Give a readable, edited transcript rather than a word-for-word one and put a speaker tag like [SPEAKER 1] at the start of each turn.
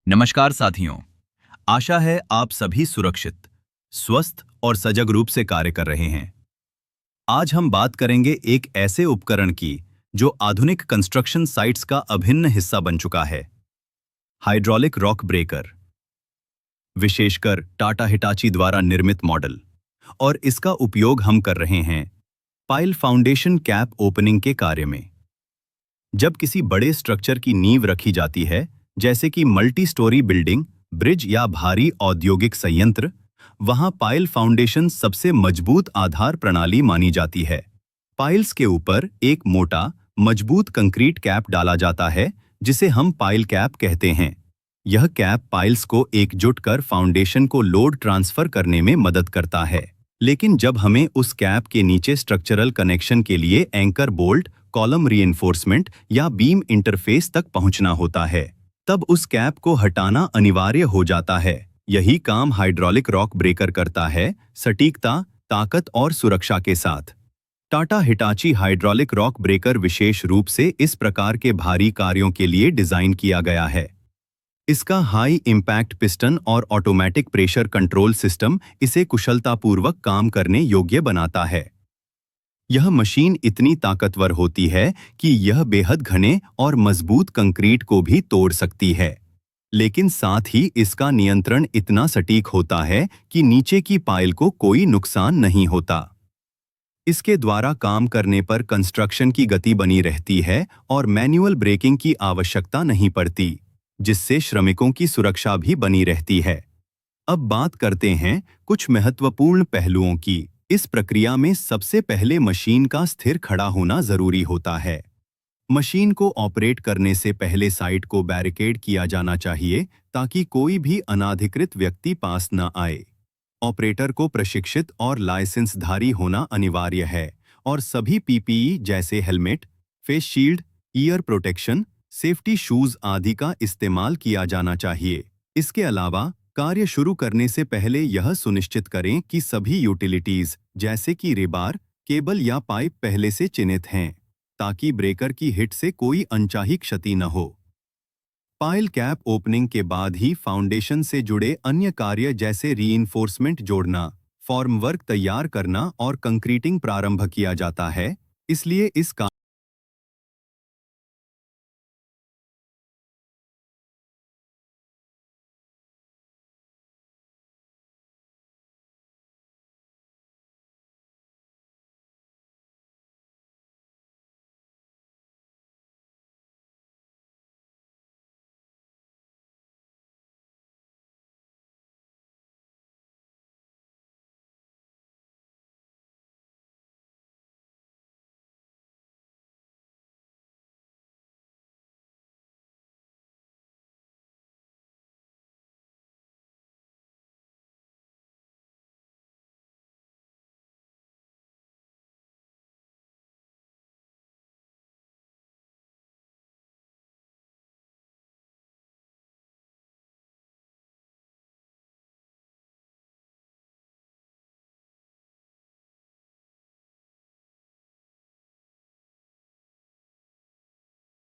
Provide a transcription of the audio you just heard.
[SPEAKER 1] नमस्कार साथियों। आशा है आप सभी सुरक्षित, स्वस्थ और सजग रूप से कार्य कर रहे हैं। आज हम बात करेंगे एक ऐसे उपकरण की जो आधुनिक कंस्ट्रक्शन साइट्स का अभिन्न हिस्सा बन चुका है, हाइड्रोलिक रॉक ब्रेकर। विशेषकर टाटा हिटाची द्वारा निर्मित मॉडल, और इसका उपयोग हम कर रहे हैं पाइल फाउंडेशन कैप ओपनिंग के कार्य में। जब किसी बड़े स्ट्रक्चर की नींव रखी जाती है, जैसे कि मल्टी स्टोरी बिल्डिंग, ब्रिज या भारी औद्योगिक संयंत्र, वहां पाइल फाउंडेशन सबसे मजबूत आधार प्रणाली मानी जाती है। पाइल्स के ऊपर एक मोटा, मजबूत कंक्रीट कैप डाला जाता है, जिसे हम पाइल कैप कहते हैं। यह कैप पाइल्स को एकजुट कर फाउंडेशन को लोड ट्रांसफर करने में मदद करता है। लेकिन जब हमें उस कैप के नीचे स्ट्रक्चरल कनेक्शन के लिए एंकर बोल्ट, कॉलम रीइंफोर्समेंट या बीम इंटरफेस तक पहुंचना होता है, तब उस कैप को हटाना अनिवार्य हो जाता है। यही काम हाइड्रोलिक रॉक ब्रेकर करता है, सटीकता, ताकत और सुरक्षा के साथ। Tata Hitachi hydraulic rock breaker विशेष रूप से इस प्रकार के भारी कार्यों के लिए डिजाइन किया गया है। इसका हाई इम्पैक्ट पिस्टन और ऑटोमेटिक प्रेशर कंट्रोल सिस्टम इसे कुशलतापूर्वक काम करने योग्य बनाता है। यह मशीन इतनी ताकतवर होती है कि यह बेहद घने और मजबूत कंक्रीट को भी तोड़ सकती है, लेकिन साथ ही इसका नियंत्रण इतना सटीक होता है कि नीचे की पाइल को कोई नुकसान नहीं होता। इसके द्वारा काम करने पर कंस्ट्रक्शन की गति बनी रहती है और मैनुअल ब्रेकिंग की आवश्यकता नहीं पड़ती, जिससे श्रमिकों की सुरक्षा भी बनी रहती है। अब बात करते हैं कुछ महत्वपूर्ण पहलुओं की। इस प्रक्रिया में सबसे पहले मशीन का स्थिर खड़ा होना जरूरी होता है। मशीन को ऑपरेट करने से पहले साइट को बैरिकेड किया जाना चाहिए, ताकि कोई भी अनाधिकृत व्यक्ति पास न आए। ऑपरेटर को प्रशिक्षित और लाइसेंसधारी होना अनिवार्य है, और सभी पीपीई जैसे helmet, face shield, year protection, safety shoes आदि का इस्तेमाल किया जाना चाहिए। इसके अलावा कार्य शुरू करने से पहले यह सुनिश्चित करें कि सभी यूटिलिटीज जैसे कि रेबार, केबल या पाइप पहले से चिन्हित हैं, ताकि ब्रेकर की हिट से कोई अनचाही क्षति न हो। पाइल कैप ओपनिंग के बाद ही फाउंडेशन से जुड़े अन्य कार्य जैसे रीइंफोर्समेंट जोड़ना, फॉर्मवर्क तैयार करना और कंक्रीटिंग प्रारंभ किया जाता है। इसलिए इस